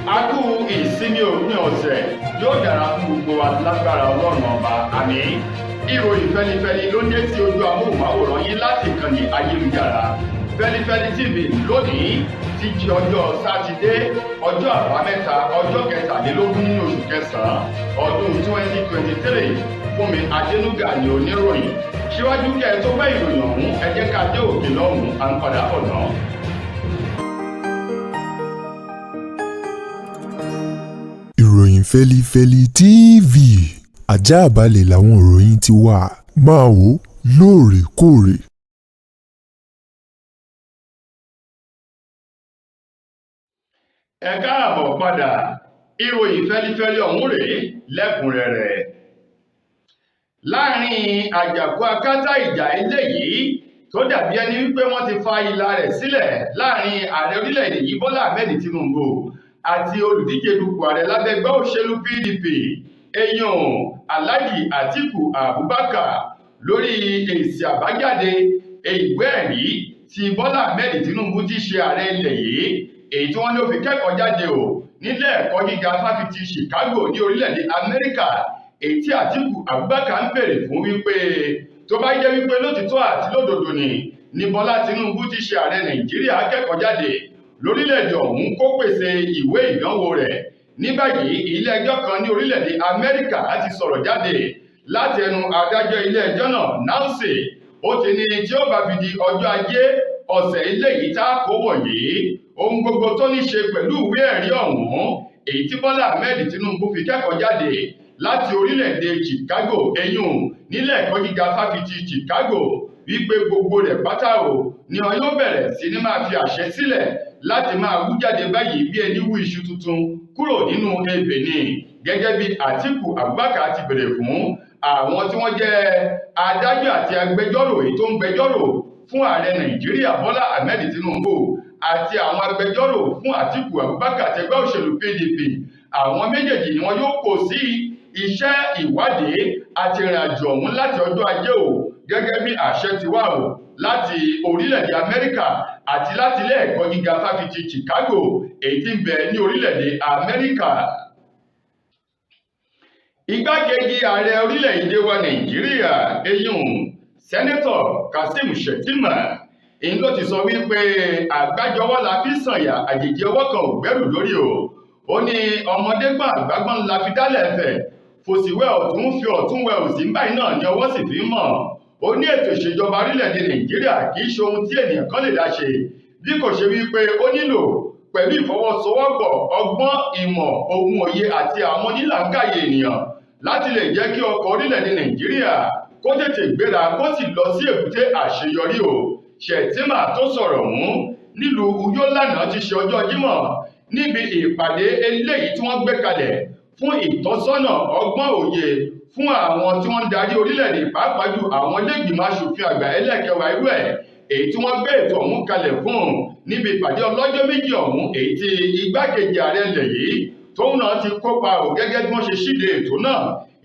A kú ìsinmi òpin ọ̀sẹ̀ yóò dára fún gbogbo wa lágbára Ọlọ́run ọba àmín. Ìròyìn fẹlifẹli ló ń dé sí ojú amóhùnmáwòrán yín láti ìkànnì ayélujára Feli-feli TV lónìí ti di ọjọ́ sátidé ọjọ́ àbámẹ́ta ọjọ́ kẹtàlélógún nínú oṣù kẹsàn-án ọdún 2023. Fúnmi Adénúgà ni oníròyìn. Síwájú kí ẹ tó gbọ́ ìròyìn ọ̀hún ẹ jẹ́ ká dé òkè lọ́hùn-ún à ń padà bọ̀ náà. Ìròyìn Feli-feli TV àjààbálẹ̀ làwọn ìròyìn ti wà máa wò lóòrèkóòrè. Ẹ káàbọ̀ padà, ìròyìn fẹlifẹli ọ̀hún rèé lẹ́kùnrẹ́rẹ́. Láàrin àjàkú akátá ìjà eléyìí tó dàbí ẹni wípé wọ́n ti fa ìlà rẹ̀ sílẹ̀ láàrin ààrẹ orílẹ̀-èdè yìí Bọ́lá Ahmed Tinubu àti olùdíje dupò ààrẹ lábẹ́ ẹgbẹ́ òṣèlú PDP èèyàn Alhaji Atiku Abubakar lórí èsì àbájáde ìwé ẹ̀rí tí Bọ́lá Ahmed Tinubu ti ṣe ààrẹ ilẹ̀ yìí èyí tí wọ́n ní ó fi kẹ́kọ̀ọ́ jáde o nílé ẹ̀kọ́ gíga fáfitì Chicago ní orílẹ̀-èdè Amẹ́ríkà èyí tí Atiku Abubakar ń bèrè fún wípé tó bá jẹ́ wípé lótìtọ́ àti lódodo ni Bọ́lá Tinubu ti ṣe ààrẹ Nàìjíríà kẹ́kọ̀ọ́ jáde lórílẹ̀-èdè ọ̀hún kó pèsè ìwé ìdánwò rẹ̀. Ní báyìí ilé ẹjọ́ kan ní orílẹ̀-èdè Amẹ́ríkà ti sọ̀rọ̀ jáde láti ẹnu adájọ́ ilé ẹjọ́ náà Nancy. Ó ti ní tí ó bá fi di ọjọ́ ajé ọ̀sẹ̀ eléyìí tá a kó wọ̀nyí ohun gbogbo tó ní ṣe pẹ̀lú ìwé ẹ̀rí ọ̀hún èyí tí Bọ́lá Ahmed Tinubu fi kẹ́kọ̀ọ́ jáde láti orílẹ̀-èdè Chicago eyín nílé ẹ̀kọ́ gíga fáfitì Chicago wípé gbogbo rẹ̀ pátá o ni wọn yóò bẹ̀rẹ̀ sí ní máa fi àṣẹ sílẹ̀ láti máa wú jáde báyìí bí ẹni wú iṣu tuntun kúrò nínú ebè ni gẹ́gẹ́ bí Atiku Abubakar ti bèrè fún àwọn tí wọ́n jẹ́ adájọ́ àti agbẹjọ́rò èyí tó ń gbẹjọ́rò fún ààrẹ Nàìjíríà Bọ́lá Ahmed Tinubu àti àwọn agbẹjọ́rò fún Atiku Abubakar àti ẹgbẹ́ òṣèlú PDP. Àwọn méjèèjì ni wọn yóò kó sí iṣẹ́ ìwádìí àti ìrìnàjò ọ̀hún láti ọjọ́ ajé o gẹ́gẹ́ bí àṣẹ ti wà o láti orílẹ̀-èdè Amẹ́ríkà àti láti ilé ẹ̀kọ́ gíga fáfitì Chicago èyí tí ń bẹ ní orílẹ̀-èdè Amẹ́ríkà. Igbákejì ààrẹ orílẹ̀-èdè wa Nàìjíríà eyín sẹ́nẹ́tọ̀ Kasim Shetima èyí ló ti sọ wípé àgbájọwọ́ la fi sànyà àjèjì ọwọ́ kan ò gbẹ́rù lórí o. Ó ní ọmọdé gbọ́n àgbágbọ́n la fi dálẹ̀ ẹ̀fẹ̀ fòsíwẹ́ ọ̀tún fi ọ̀tún wẹ òsì báyìí náà ni ọwọ́ sì fi ń mọ̀. Ó ní ètò ìṣèjọba orílẹ̀-èdè Nàìjíríà kì í ṣe ohun tí ènìyàn kan lè dá ṣe bí kò ṣe wípé ó nílò pẹ̀lú ìfọwọ́sowọ́pọ̀ ọgbọ́n ìmọ̀ ohun òye àti àwọn onílàákàyè ènìyàn láti lè jẹ́ kí ọkọ̀ orílẹ̀-èdè Nàìjíríà kó tètè gbéra kó sì lọ sí èbúté àṣeyọrí o. Shetima tó sọ̀rọ̀ ọ̀hún nílùú Uyo lánàá ti ṣe ọjọ́ Jímọ̀ níbi ìpàdé eléyìí tí wọ́n gbé kalẹ̀ fún ìtọ́sọ́nà ọgbọ́n òye fún àwọn tí wọ́n ń darí orílẹ̀-èdè pàápàá jù àwọn ilé-ìgbìmọ̀ aṣòfin àgbà ẹlẹ́kẹwàá irú ẹ̀ èyí tí wọ́n gbé ètò ọ̀hún kalẹ̀ fún níbi ìpàdé ọlọ́jọ́ méjì ọ̀hún èyí tí igbákejì ààrẹ ilẹ̀ yìí tóun náà ti kópa ò gẹ́gẹ́ bí wọ́n ṣe ṣíde ètò náà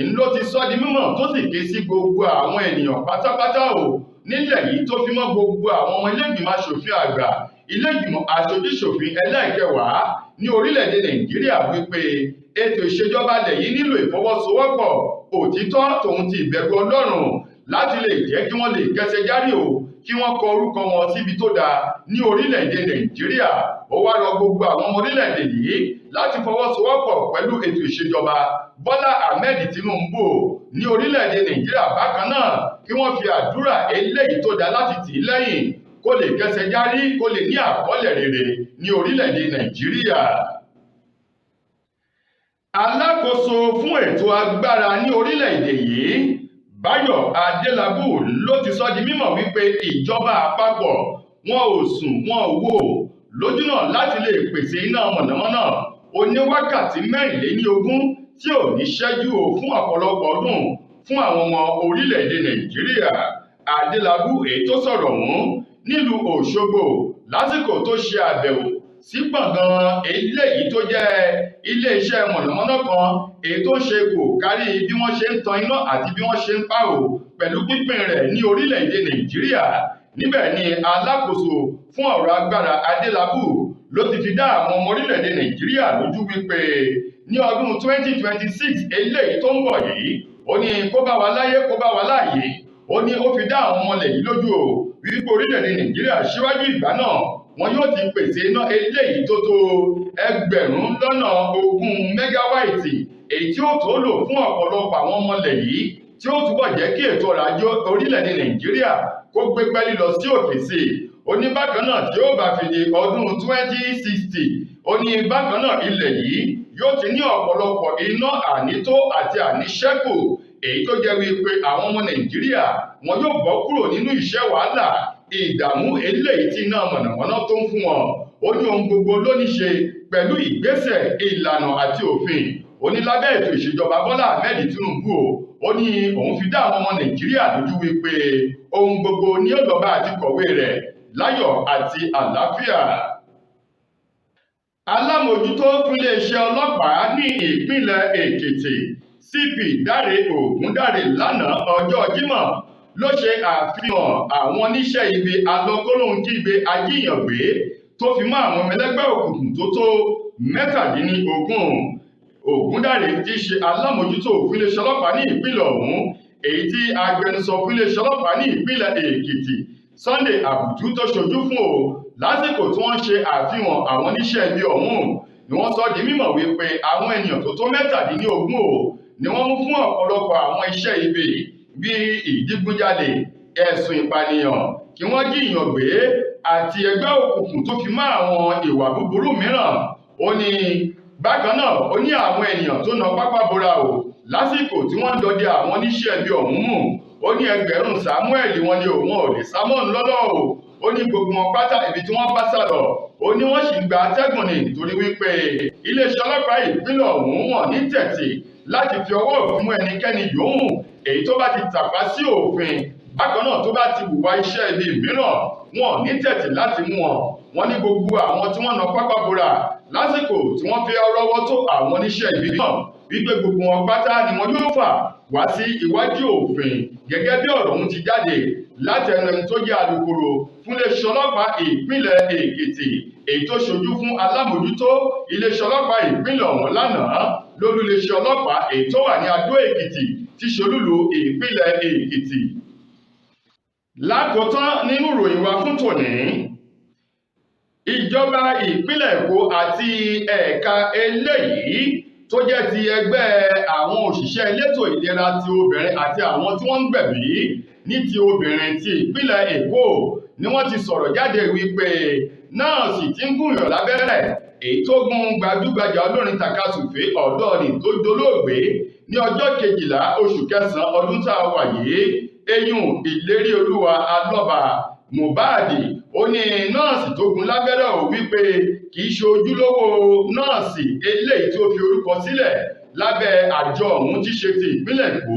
ń ló ti sọ di mímọ̀ tó sì ké sí gbogbo àwọn ènìyàn pátápátá ò nílẹ̀ yìí tó fi mọ́ gbogbo àwọn ọmọ ilé-ìgbìmọ̀ aṣòfin àgbà ilé-ìgbìmọ̀ aṣojú-ṣòfin ẹlẹ́kẹwàá ní orílẹ̀-èdè Nàìjíríà wípé ètò ìṣèjọba ilẹ̀ yìí nílò ìfọwọ́sowọ́pọ̀ òtítọ́ tòun ti ìbẹ̀rù Ọlọ́run láti lè jẹ́ kí wọ́n lè kẹsẹ̀ járí o kí wọ́n kọ orúkọ wọn síbi tó dáa ní orílẹ̀-èdè Nàìjíríà. Ó wá rọ gbogbo àwọn ọmọ orílẹ̀-èdè yìí láti fọwọ́sowọ́pọ̀ pẹ̀lú ètò ìṣèjọba Bọ́lá Ahmed Tinubu ní orílẹ̀-èdè Nàìjíríà. Bákan náà kí wọ́n fi àdúrà eléyìí tó dáa láti tì í lẹ́yìn kó lè kẹsẹ̀ járí kó lè ní àkọọ́lẹ̀ rere ní orílẹ̀-èdè Nàìjíríà. Alákòóso fún ètò agbára ní orílẹ̀-èdè yìí Báyọ̀ Adélábù ló ti sọ di mímọ̀ wípé ìjọba àpapọ̀ wọn ò sùn wọn ò wò lójúnà láti lè pèsè iná mọ̀nàmọ́ná oníwákàtí 24 tí ò ní ṣẹ́jú o fún ọ̀pọ̀lọpọ̀ ọdún fún àwọn ọmọ orílẹ̀-èdè Nàìjíríà. Adélábù èyí tó sọ̀rọ̀ ọ̀hún nílùú Òṣogbo lásìkò tó ṣe àbẹ̀wò sí gbọ̀ngàn eléyìí tó jẹ́ ilé-iṣẹ́ mọ̀nàmọ́ná kan èyí tó ṣe kò kárí bí wọ́n ṣe ń tan iná àti bí wọ́n ṣe ń pààrọ̀ pẹ̀lú pínpín rẹ̀ ní orílẹ̀-èdè Nàìjíríà. Níbẹ̀ ni alákòóso fún ọ̀rọ̀ agbára Adélábù ló ti fi dá àwọn ọmọ orílẹ̀-èdè Nàìjíríà lójú wípé ní ọdún 2026 eléyìí tó ń bọ̀ yìí ó ní kó bá wa láyé kó bá wa láàyè ó ní ó fi dá àwọn ọmọ ilẹ̀ yìí lójú o wípé orílẹ̀-èdè Nàìjíríà síwájú ìgbà náà wọn yóò ti pèsè iná eléyìí tó tó 20 mẹ́gáwáìtì èyí tí ó tó lò fún ọ̀pọ̀lọpọ̀ àwọn ọmọ ilẹ̀ yìí tí ó túbọ̀ jẹ́ kí ètò ọrọ̀ ajé orílẹ̀-èdè Nàìjíríà kó gbé pẹ́lí lọ sí òkè sí i ó ní bákan náà tí ó bá fi di ọdún 2060 ó ní bákan náà ilẹ̀ yìí yóò ti ní ọ̀pọ̀lọpọ̀ iná ànító àti àníṣẹ́kù èyí tó jẹ́ wípé àwọn ọmọ Nàìjíríà wọn yóò bọ́ kúrò nínú ìṣẹ́ wàhálà ìdààmú eléyìí tí iná mọ̀nàmọ́ná tó ń fún wọn ó ní ohun gbogbo ló ní ṣe pẹ̀lú ìgbésẹ̀ ìlànà àti òfin ó ní lábẹ́ ètò ìṣèjọba Bọ́lá Ahmed Tinubu ó ní òun fi dá àwọn ọmọ Nàìjíríà lójú wípé ohun gbogbo ní ó lọ bá àti kọ̀wé rẹ̀ láyọ̀ àti àlàáfíà. Alámòjútó fún iléeṣẹ́ ọlọ́pàá ní ìpínlẹ̀ Èkìtì CP Dáre Ògúndáre lánàá ọjọ́ Jímọ̀ ló ṣe àfihàn àwọn oníṣẹ́ ibi alọ́kọ́lóhunkígbe ajíyàngbé tó fi mọ́ àwọn ẹlẹ́gbẹ́ òkùnkùn tó tó 17. Ògúndáre tí í ṣe alámòjútó fún iléeṣẹ́ ọlọ́pàá ní ìpínlẹ̀ ọ̀hún èyí tí agbẹnusọ fún iléeṣẹ́ ọlọ́pàá ní ìpínlẹ̀ Èkìtì Sunday Àbùtú tó ṣojú fún o lásìkò tí wọ́n ṣe àfihàn àwọn oníṣẹ́ ibi ọ̀hún ni wọ́n sọ di mímọ̀ wípé àwọn ènìyàn tó tó 17 o ni wọ́n mú fún ọ̀pọ̀lọpọ̀ àwọn iṣẹ́ ibi bíi ìdígunjalè ẹ̀sùn ìpànìyàn kí wọ́n jíyàn gbé àti ẹgbẹ́ òkùnkùn tó fi mọ́ àwọn ìwà búburú mìíràn ó ní bákan náà ó ní àwọn ènìyàn tó na pápá bora o lásìkò tí wọ́n ń dọdẹ àwọn oníṣẹ́ ibi ọ̀hún mú ó ní ẹgbẹ̀rún Samuel wọn ni òun ò lè sámọ́ọ̀nù lọ́lọ́ o ó ní gbogbo wọn pátá ibi tí wọ́n bá sá lọ ó ní wọ́n sì ń gba atẹ́gùn ni torí wípé iléeṣẹ́ ọlọ́pàá ìpínlẹ̀ ọ̀hún wọn ní tẹ̀tì láti fi ọwọ́ òfin mú ẹnikẹ́ni yòówù èyí tó bá ti tàpá sí òfin bákan náà tó bá ti hùwà iṣẹ́ ibi mìíràn wọn ní tẹ̀tì láti mú wọn ní gbogbo àwọn tí wọ́n na pápá bora lásìkò tí wọ́n fi rọ́wọ́ tó àwọn oníṣẹ́ ibi náà wípé gbogbo wọn pátá ni wọn yóò fà wá sí iwájú òfin gẹ́gẹ́ bí ọ̀rọ̀ ọ̀hún ti jáde láti ẹnu ẹni tó jẹ́ alukoro fún iléeṣẹ́ ọlọ́pàá ìpínlẹ̀ Èkìtì èyí tó ṣojú fún alámòjútó iléeṣẹ́ ọlọ́pàá ìpínlẹ̀ ọ̀hún lánàá lórí iléeṣẹ́ ọlọ́pàá èyí tó wà ní Adó Èkìtì tí ṣolúlu ìpínlẹ̀ Èkìtì. Lákòótán nínú ìròyìn wa fún tòní ìjọba ìpínlẹ̀ Èkó àti ẹ̀ka eléyìí tó jẹ́ ti ẹgbẹ́ àwọn òṣìṣẹ́ elétò ìlera ti obìnrin àti àwọn tí wọ́n ń gbẹ̀bí ní ti obìnrin ti ìpínlẹ̀ Èkó ni wọ́n ti sọ̀rọ̀ jáde wípé nọ́ọ̀sì tí ń gúnyàn lábẹ́rẹ́ èyí tó gún gbajúgbajà olórin takasùfé ọ̀dọ́rin tó dolóògbé ní ọjọ́ 12 oṣù kẹsàn-án ọdún tá a wà yìí eyín ìlérí olúwa alọ́ba Mohbad ó ní nọ́ọ̀sì tó gún lábẹ́rẹ́ ò wípé kì í ṣe ojúlówó nọ́ọ̀sì eléyìí tí ó fi orúkọ sílẹ̀ lábẹ́ àjọ ọ̀hún tí ṣe ti ìpínlẹ̀ Èkó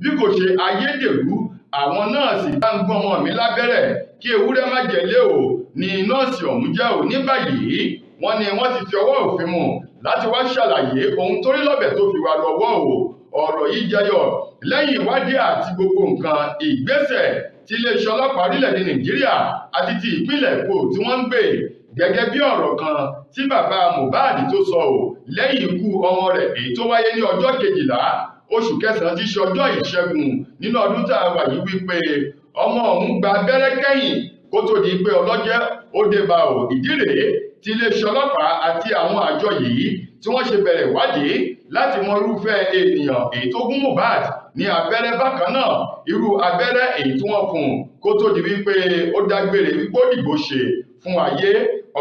bí kò ṣe ayédèrú àwọn nọ́ọ̀sì bá ń gbọ́n ọmọ mi lábẹ́rẹ́ kí ewúrẹ́ má jẹlé o ní nọ́ọ̀sì ọ̀hún jẹ́ ò ní báyìí wọ́n ní wọ́n ti fi ọwọ́ òfin mú láti wá ṣàlàyé ohun tó rí lọ́bẹ̀ tó fi wà lọ́wọ́ o ọ̀rọ̀ yìí jẹyọ lẹ́yìn ìwádìí àti gbogbo nǹkan ìgbésẹ̀ tí iléeṣẹ́ ọlọ́pàá orílẹ̀-èdè Nàìjíríà àti ti ìpínlẹ̀ Èkó tí wọ́n ń gbé gẹ́gẹ́ bí ọ̀rọ̀ kan tí bàbá Mohbad tó sọ ò lẹ́yìn ikú ọmọ rẹ̀ èyí tó wáyé ní ọjọ́ 12 oṣù kẹsàn-án tí ṣe ọjọ́ ìṣẹ́gun nínú ọdún tá a wà yìí wípé ọmọ ọ̀hún gba abẹ́rẹ́ kẹ́yìn kó tó di pé ọlọ́jẹ́ ó dé bá ò ìdí rèé tí iléeṣẹ́ ọlọ́pàá àti àwọn àjọ yìí tí wọ́n ṣe bẹ̀rẹ̀ ìwádìí láti mọ irúfẹ́ ènìyàn èyí tó gún Mohbad ní abẹ́rẹ́ bákan náà irú abẹ́rẹ́ èyí tí wọ́n fún un kó tó di wípé ó dágbére wípé ó dìbò ṣe fún ayé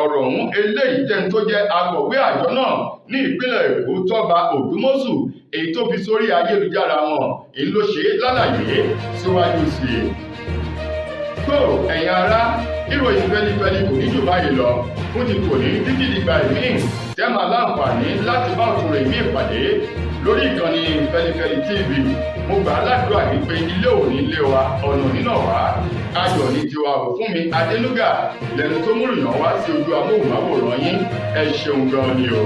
ọ̀rọ̀ ọ̀hún eléyìí tẹ́ni tó jẹ́ akọ̀wé àjọ náà ní ìpínlẹ̀ Èkó Tọ́ba Òdúmọ́sù èyí tó fi sórí ayélujára wọn èyí ló ṣe lálàyé síwájú sí i. tó ẹ̀yin ará ìròyìn fẹ́lifẹ́li kò ní jù báyìí lọ fún ti tòní títí dìgbà ìmíì tẹ́ máa láǹfààní láti bá òtún rẹ̀ ìmíì pàdé lórí ìkànnì Feli-feli TV mo gbà á ládùúrà yìí pé ilé òní ilé wa ọ̀nà nínà wá ayọ̀ ní tiwa ò fún mi Adénúgà lẹ́nu tó múrùyàn wá sí ojú amóhùnmáwòrán yín ẹ ṣeun gan ni o.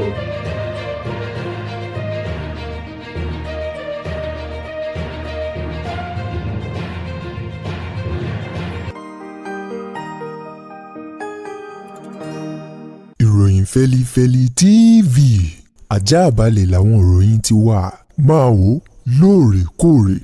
ìròyìn ìròyìn Feli-feli TV àjààbálẹ̀ làwọn ìròyìn ti wà máa wò lóòrèkóòrè.